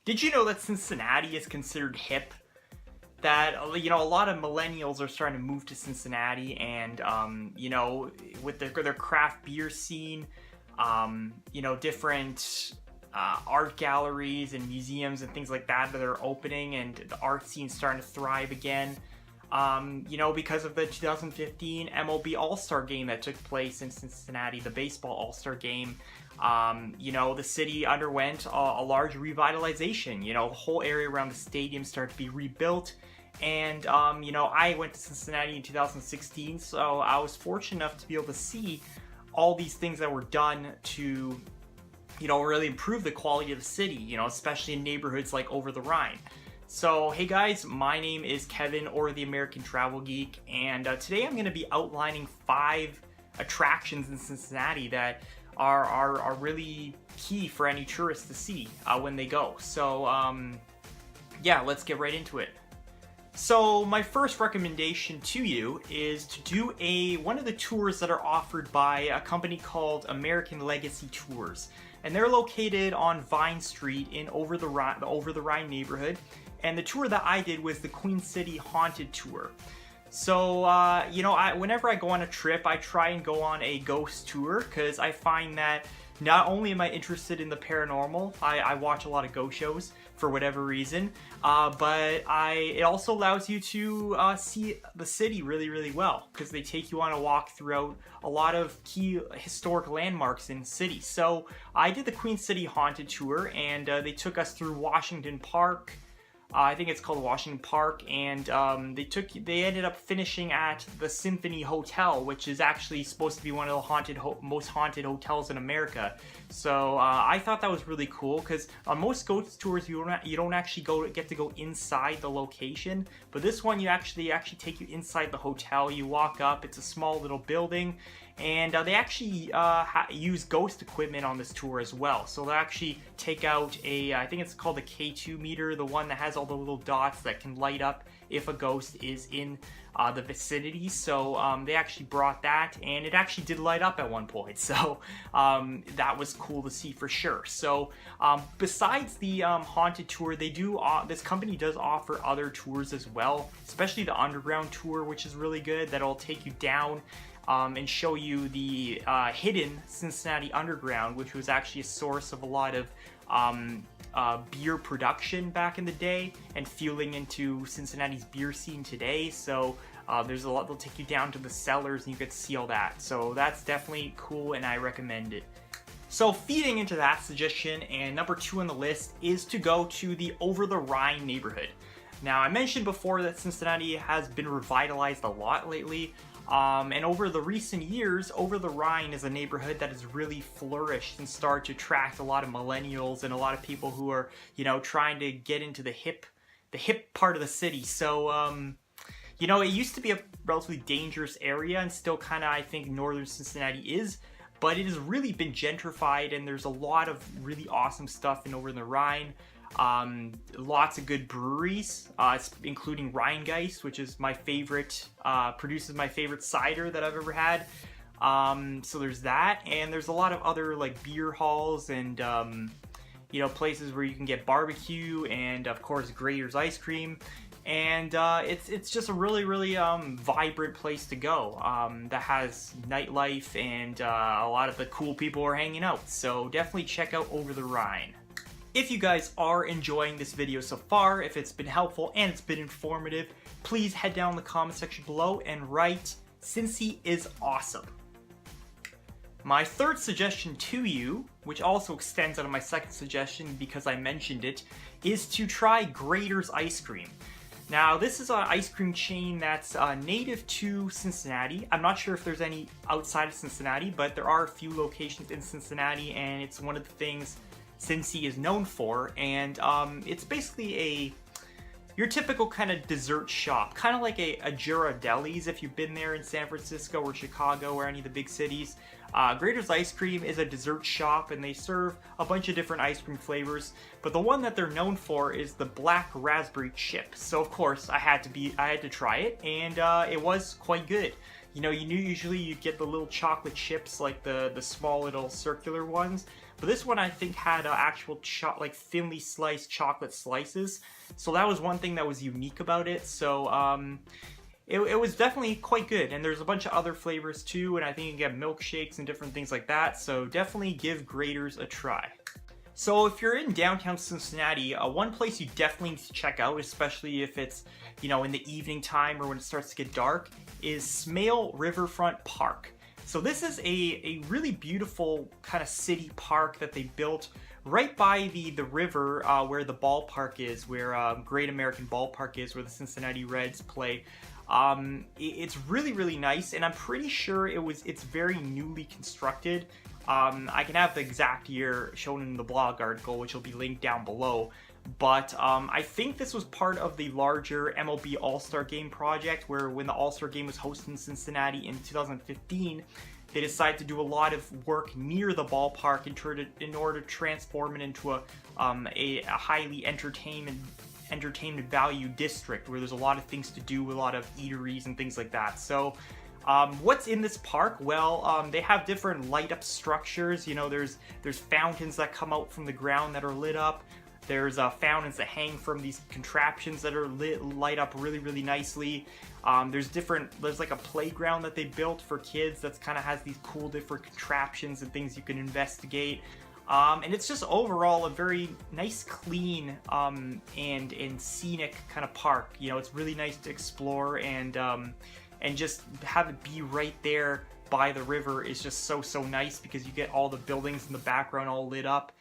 Did you know that Cincinnati is considered hip? That, you know, a lot of millennials are starting to move to Cincinnati, and, you know, with their craft beer scene, you know, different art galleries and museums and things like that that are opening, and the art scene's starting to thrive again. You know, because of the 2015 MLB All-Star Game that took place in Cincinnati, the baseball All-Star Game. You know, the city underwent a large revitalization. You know, the whole area around the stadium started to be rebuilt. And, you know, I went to Cincinnati in 2016, so I was fortunate enough to be able to see all these things that were done to, you know, really improve the quality of the city, you know, especially in neighborhoods like Over-the-Rhine. So, hey guys, my name is Kevin, or the American Travel Geek, and today I'm going to be outlining 5 attractions in Cincinnati that are really key for any tourist to see when they go. So, yeah, let's get right into it. So, my first recommendation to you is to do one of the tours that are offered by a company called American Legacy Tours. And they're located on Vine Street in the Over-the-Rhine neighborhood. And the tour that I did was the Queen City Haunted Tour. So, you know, whenever I go on a trip, I try and go on a ghost tour, because I find that not only am I interested in the paranormal, I watch a lot of ghost shows for whatever reason, but it also allows you to see the city really, really well, because they take you on a walk throughout a lot of key historic landmarks in the city. So I did the Queen City Haunted Tour, and they took us through Washington Park. I think it's called Washington Park, and they ended up finishing at the Symphony Hotel, which is actually supposed to be one of the most haunted hotels in America. So I thought that was really cool, because on most ghost tours you don't actually get to go inside the location, but this one they actually take you inside the hotel. You walk up, it's a small little building, and they actually use ghost equipment on this tour as well. So they actually take out I think it's called the K2 meter, the one that has all the little dots that can light up if a ghost is in the vicinity. So they actually brought that, and it actually did light up at one point. So that was cool to see for sure. So besides the haunted tour, this company does offer other tours as well, especially the Underground tour, which is really good. That'll take you down and show you the hidden Cincinnati Underground, which was actually a source of a lot of beer production back in the day and fueling into Cincinnati's beer scene today. So there's a lot. They'll take you down to the cellars and you get to see all that. So that's definitely cool, and I recommend it. So feeding into that suggestion, and number 2 on the list is to go to the Over-the-Rhine neighborhood. Now, I mentioned before that Cincinnati has been revitalized a lot lately. And over the recent years, Over-the-Rhine is a neighborhood that has really flourished and started to attract a lot of millennials and a lot of people who are, you know, trying to get into the hip part of the city. So, you know, it used to be a relatively dangerous area, and still kind of, I think, northern Cincinnati is, but it has really been gentrified, and there's a lot of really awesome stuff in Over-the-Rhine. Lots of good breweries, including Rhinegeist, which is my favorite, produces my favorite cider that I've ever had. So there's that, and there's a lot of other like beer halls and, you know, places where you can get barbecue, and of course Graeter's ice cream. And it's just a really, really vibrant place to go that has nightlife, and a lot of the cool people are hanging out. So definitely check out Over-the-Rhine. If you guys are enjoying this video so far, if it's been helpful and it's been informative, please head down in the comment section below and write, "Cincy is awesome." My third suggestion to you, which also extends out of my second suggestion because I mentioned it, is to try Graeter's ice cream. Now, this is an ice cream chain that's native to Cincinnati. I'm not sure if there's any outside of Cincinnati, but there are a few locations in Cincinnati, and it's one of the things Cincy is known for. And it's basically your typical kind of dessert shop, kind of like a Ghirardelli's if you've been there in San Francisco or Chicago or any of the big cities. Graeter's Ice Cream is a dessert shop, and they serve a bunch of different ice cream flavors, but the one that they're known for is the black raspberry chip. So of course I had to try it, and it was quite good. You know, usually you get the little chocolate chips, like the small little circular ones. But this one I think had actual like thinly sliced chocolate slices. So that was one thing that was unique about it. So it was definitely quite good. And there's a bunch of other flavors too. And I think you can get milkshakes and different things like that. So definitely give Graeter's a try. So if you're in downtown Cincinnati, one place you definitely need to check out, especially if it's, you know, in the evening time or when it starts to get dark, is Smale Riverfront Park. So this is a really beautiful kind of city park that they built right by the river where the ballpark is, where Great American Ballpark is, where the Cincinnati Reds play. It's really, really nice, and I'm pretty sure it's very newly constructed. I can have the exact year shown in the blog article, which will be linked down below. But I think this was part of the larger MLB All-Star Game project, where when the All-Star Game was hosted in Cincinnati in 2015, they decided to do a lot of work near the ballpark in order to transform it into a highly entertainment value district, where there's a lot of things to do, a lot of eateries and things like that. So what's in this park? Well, they have different light up structures. You know, there's fountains that come out from the ground that are lit up. There's fountains that hang from these contraptions that are light up really, really nicely. There's like a playground that they built for kids that kind of has these cool different contraptions and things you can investigate. And it's just overall a very nice, clean, and scenic kind of park. You know, it's really nice to explore, and just have it be right there by the river is just so nice, because you get all the buildings in the background all lit up.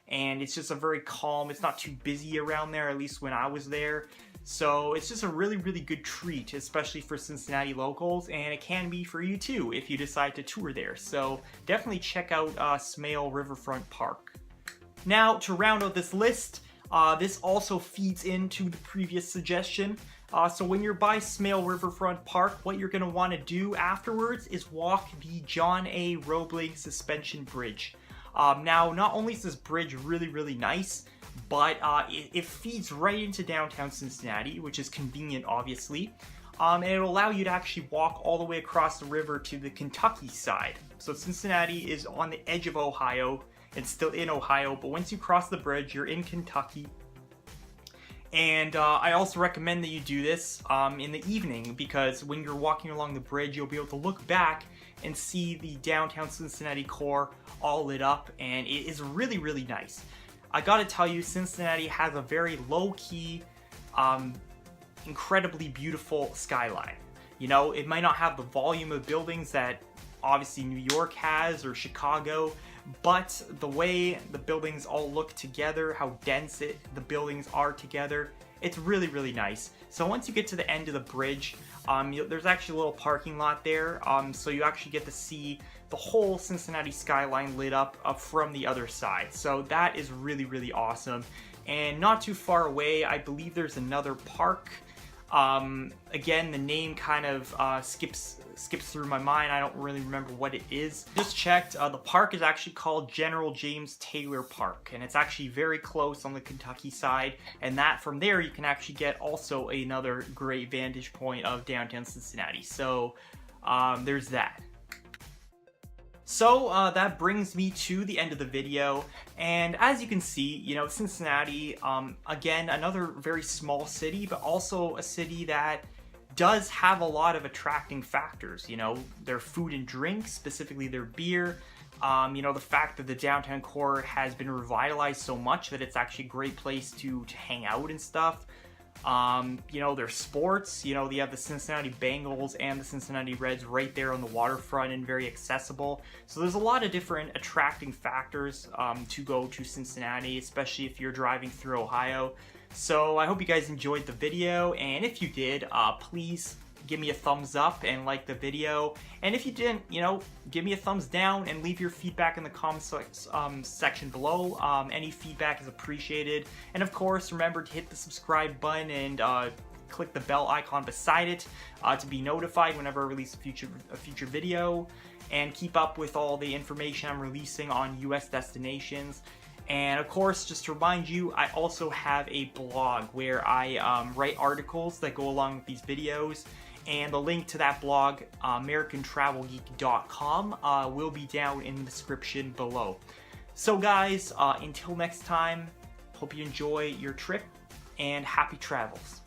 And it's just a very calm, it's not too busy around there, at least when I was there. So it's just a really, really good treat, especially for Cincinnati locals, and it can be for you too if you decide to tour there. So definitely check out Smale Riverfront Park. Now, to round out this list, this also feeds into the previous suggestion. So when you're by Smale Riverfront Park, what you're going to want to do afterwards is walk the John A. Roebling Suspension Bridge. Now, not only is this bridge really, really nice, but it feeds right into downtown Cincinnati, which is convenient, obviously. And it'll allow you to actually walk all the way across the river to the Kentucky side. So Cincinnati is on the edge of Ohio. It's still in Ohio, but once you cross the bridge, you're in Kentucky. And I also recommend that you do this in the evening, because when you're walking along the bridge, you'll be able to look back and see the downtown Cincinnati core all lit up, and it is really, really nice. I gotta tell you, Cincinnati has a very low-key, incredibly beautiful skyline. You know, it might not have the volume of buildings that obviously New York has or Chicago, but the way the buildings all look together, how dense the buildings are together, it's really, really nice. So once you get to the end of the bridge, there's actually a little parking lot there, so you actually get to see the whole Cincinnati skyline lit up from the other side. So that is really, really awesome. And not too far away, I believe there's another park. Again, the name kind of skips through my mind. I don't really remember what it is. Just checked, the park is actually called General James Taylor Park, and it's actually very close on the Kentucky side, and that from there you can actually get also another great vantage point of downtown Cincinnati. So there's that. So that brings me to the end of the video, and as you can see, you know, Cincinnati, again, another very small city, but also a city that does have a lot of attracting factors. You know, their food and drink, specifically their beer, you know, the fact that the downtown core has been revitalized so much that it's actually a great place to hang out and stuff. You know, their sports, you know, you have the Cincinnati Bengals and the Cincinnati Reds right there on the waterfront and very accessible. So there's a lot of different attracting factors to go to Cincinnati, especially if you're driving through Ohio. So I hope you guys enjoyed the video, and if you did, please give me a thumbs up and like the video. And if you didn't, you know, give me a thumbs down and leave your feedback in the comments section below. Any feedback is appreciated. And of course, remember to hit the subscribe button and click the bell icon beside it to be notified whenever I release a future video, and keep up with all the information I'm releasing on US destinations. And of course, just to remind you, I also have a blog where I write articles that go along with these videos. and the link to that blog, AmericanTravelGeek.com, will be down in the description below. So guys, until next time, hope you enjoy your trip, and happy travels.